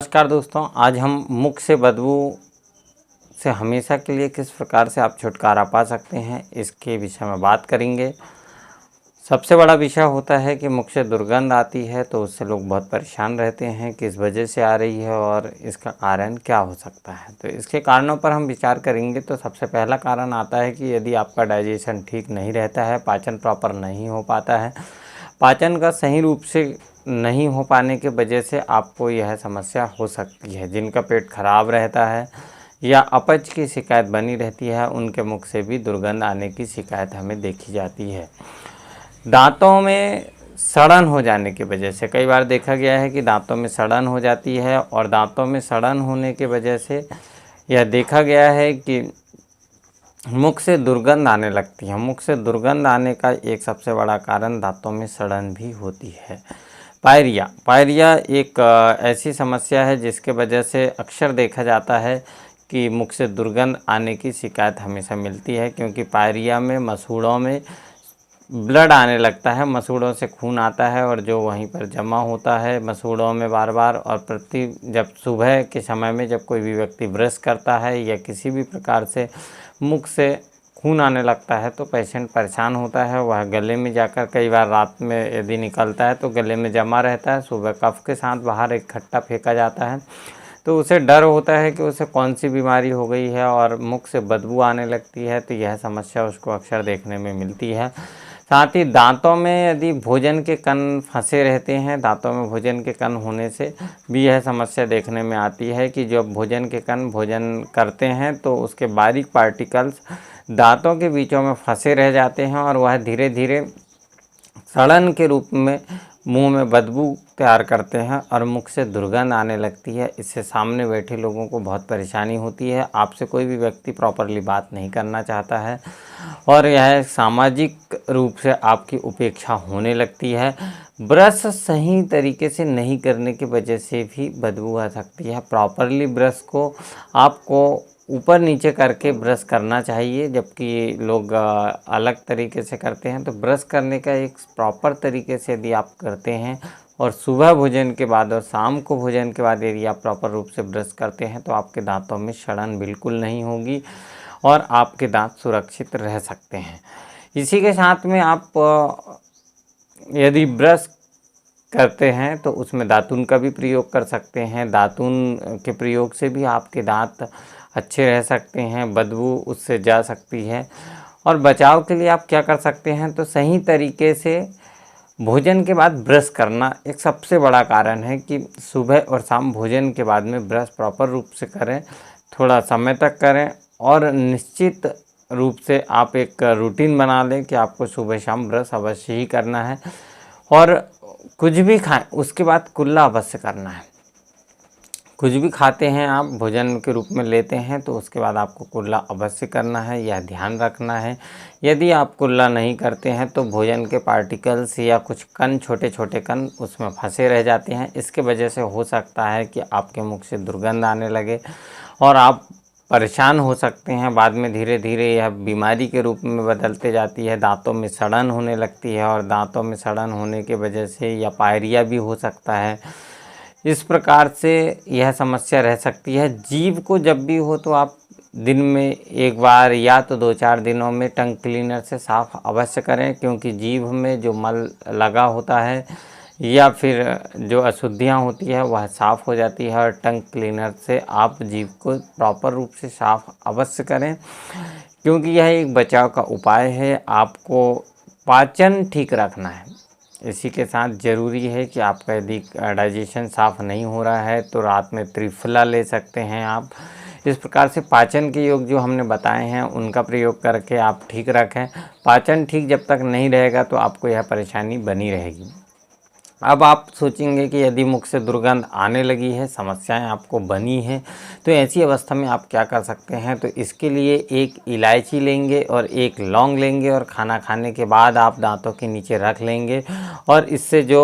नमस्कार दोस्तों, आज हम मुख से बदबू से हमेशा के लिए किस प्रकार से आप छुटकारा पा सकते हैं, इसके विषय में बात करेंगे। सबसे बड़ा विषय होता है कि मुख से दुर्गंध आती है तो उससे लोग बहुत परेशान रहते हैं, किस वजह से आ रही है और इसका कारण क्या हो सकता है। तो इसके कारणों पर हम विचार करेंगे। तो सबसे पहला कारण आता है कि यदि आपका डाइजेशन ठीक नहीं रहता है, पाचन प्रॉपर नहीं हो पाता है, पाचन का सही रूप से नहीं हो पाने की वजह से आपको यह समस्या हो सकती है। जिनका पेट खराब रहता है या अपच की शिकायत बनी रहती है, उनके मुख से भी दुर्गंध आने की शिकायत हमें देखी जाती है। दांतों में सड़न हो जाने की वजह से कई बार देखा गया है कि दांतों में सड़न हो जाती है, और दांतों में सड़न होने की वजह से यह देखा गया है कि मुख से दुर्गंध आने लगती है। मुख से दुर्गंध आने का एक सबसे बड़ा कारण दांतों में सड़न भी होती है। पायरिया एक ऐसी समस्या है जिसके वजह से अक्सर देखा जाता है कि मुख से दुर्गंध आने की शिकायत हमेशा मिलती है, क्योंकि पायरिया में मसूड़ों में ब्लड आने लगता है, मसूड़ों से खून आता है और जो वहीं पर जमा होता है मसूड़ों में बार बार। और जब सुबह के समय में जब कोई भी व्यक्ति ब्रश करता है या किसी भी प्रकार से मुख से खून आने लगता है तो पेशेंट परेशान होता है। वह गले में जाकर कई बार रात में यदि निकलता है तो गले में जमा रहता है, सुबह कफ के साथ बाहर इकट्ठा फेंका जाता है। तो उसे डर होता है कि उसे कौन सी बीमारी हो गई है और मुख से बदबू आने लगती है। तो यह समस्या उसको अक्सर देखने में मिलती है। साथ ही दांतों में यदि भोजन के कण फंसे रहते हैं, दांतों में भोजन के कण होने से भी यह समस्या देखने में आती है कि जब भोजन के कण भोजन करते हैं तो उसके बारीक पार्टिकल्स दांतों के बीचों में फंसे रह जाते हैं और वह धीरे धीरे सड़न के रूप में मुंह में बदबू तैयार करते हैं और मुख से दुर्गंध आने लगती है। इससे सामने बैठे लोगों को बहुत परेशानी होती है। आपसे कोई भी व्यक्ति प्रॉपरली बात नहीं करना चाहता है और यह सामाजिक रूप से आपकी उपेक्षा होने लगती है। ब्रश सही तरीके से नहीं करने की वजह से भी बदबू आ सकती है। प्रॉपरली ब्रश को आपको ऊपर नीचे करके ब्रश करना चाहिए, जबकि लोग अलग तरीके से करते हैं। तो ब्रश करने का एक प्रॉपर तरीके से यदि आप करते हैं और सुबह भोजन के बाद और शाम को भोजन के बाद यदि आप प्रॉपर रूप से ब्रश करते हैं तो आपके दांतों में सड़न बिल्कुल नहीं होगी और आपके दांत सुरक्षित रह सकते हैं। इसी के साथ में आप यदि ब्रश करते हैं तो उसमें दातून का भी प्रयोग कर सकते हैं। दातून के प्रयोग से भी आपके दांत अच्छे रह सकते हैं, बदबू उससे जा सकती है। और बचाव के लिए आप क्या कर सकते हैं, तो सही तरीके से भोजन के बाद ब्रश करना एक सबसे बड़ा कारण है कि सुबह और शाम भोजन के बाद में ब्रश प्रॉपर रूप से करें, थोड़ा समय तक करें और निश्चित रूप से आप एक रूटीन बना लें कि आपको सुबह शाम ब्रश अवश्य ही करना है। और कुछ भी खाएं उसके बाद कुल्ला अवश्य करना है। कुछ भी खाते हैं आप, भोजन के रूप में लेते हैं, तो उसके बाद आपको कुल्ला अवश्य करना है, यह ध्यान रखना है। यदि आप कुल्ला नहीं करते हैं तो भोजन के पार्टिकल्स या कुछ कण, छोटे छोटे कण उसमें फंसे रह जाते हैं। इसके वजह से हो सकता है कि आपके मुख से दुर्गंध आने लगे और आप परेशान हो सकते हैं। बाद में धीरे धीरे यह बीमारी के रूप में बदलते जाती है, दांतों में सड़न होने लगती है और दांतों में सड़न होने की वजह से या पायरिया भी हो सकता है। इस प्रकार से यह समस्या रह सकती है। जीभ को जब भी हो तो आप दिन में एक बार या तो 2-4 दिनों में टंग क्लीनर से साफ़ अवश्य करें, क्योंकि जीभ में जो मल लगा होता है या फिर जो अशुद्धियाँ होती है वह साफ़ हो जाती है। और टंग क्लीनर से आप जीभ को प्रॉपर रूप से साफ़ अवश्य करें, क्योंकि यह एक बचाव का उपाय है। आपको पाचन ठीक रखना है। इसी के साथ ज़रूरी है कि आपका यदि डाइजेशन साफ़ नहीं हो रहा है तो रात में त्रिफला ले सकते हैं आप। इस प्रकार से पाचन के योग जो हमने बताए हैं उनका प्रयोग करके आप ठीक रखें। पाचन ठीक जब तक नहीं रहेगा तो आपको यह परेशानी बनी रहेगी। अब आप सोचेंगे कि यदि मुख से दुर्गंध आने लगी है, समस्याएं आपको बनी हैं, तो ऐसी अवस्था में आप क्या कर सकते हैं। तो इसके लिए एक इलायची लेंगे और एक लौंग लेंगे और खाना खाने के बाद आप दांतों के नीचे रख लेंगे और इससे जो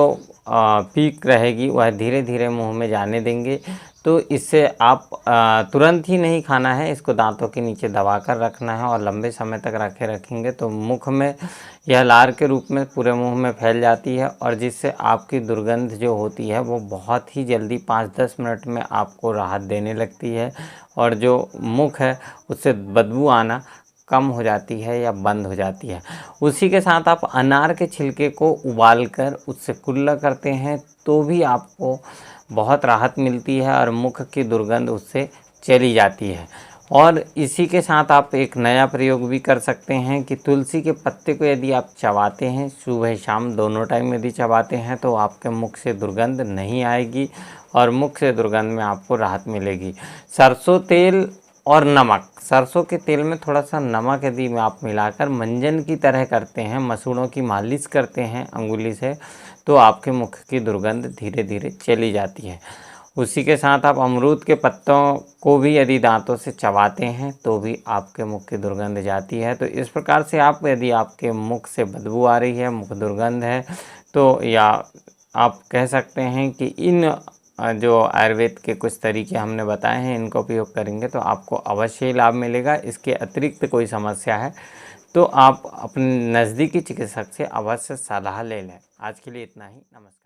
पीक रहेगी वह धीरे धीरे मुंह में जाने देंगे। तो इससे आप तुरंत ही नहीं खाना है, इसको दांतों के नीचे दबा कर रखना है और लंबे समय तक रखेंगे तो मुख में यह लार के रूप में पूरे मुंह में फैल जाती है और जिससे आपकी दुर्गंध जो होती है वो बहुत ही जल्दी 5-10 मिनट में आपको राहत देने लगती है और जो मुख है उससे बदबू आना कम हो जाती है या बंद हो जाती है। उसी के साथ आप अनार के छिलके को उबाल कर उससे कुल्ला करते हैं तो भी आपको बहुत राहत मिलती है और मुख की दुर्गंध उससे चली जाती है। और इसी के साथ आप एक नया प्रयोग भी कर सकते हैं कि तुलसी के पत्ते को यदि आप चबाते हैं सुबह शाम दोनों टाइम यदि चबाते हैं तो आपके मुख से दुर्गंध नहीं आएगी और मुख से दुर्गंध में आपको राहत मिलेगी। सरसों तेल और नमक, सरसों के तेल में थोड़ा सा नमक यदि आप मिलाकर मंजन की तरह करते हैं, मसूड़ों की मालिश करते हैं अंगुली से, तो आपके मुख की दुर्गंध धीरे धीरे चली जाती है। उसी के साथ आप अमरूद के पत्तों को भी यदि दांतों से चबाते हैं तो भी आपके मुख की दुर्गंध जाती है। तो इस प्रकार से आप यदि आपके मुख से बदबू आ रही है, मुख दुर्गंध है, तो या आप कह सकते हैं कि इन जो आयुर्वेद के कुछ तरीके हमने बताए हैं इनका उपयोग करेंगे तो आपको अवश्य ही लाभ मिलेगा। इसके अतिरिक्त कोई समस्या है तो आप अपने नज़दीकी चिकित्सक से अवश्य सलाह ले लें। आज के लिए इतना ही, नमस्कार।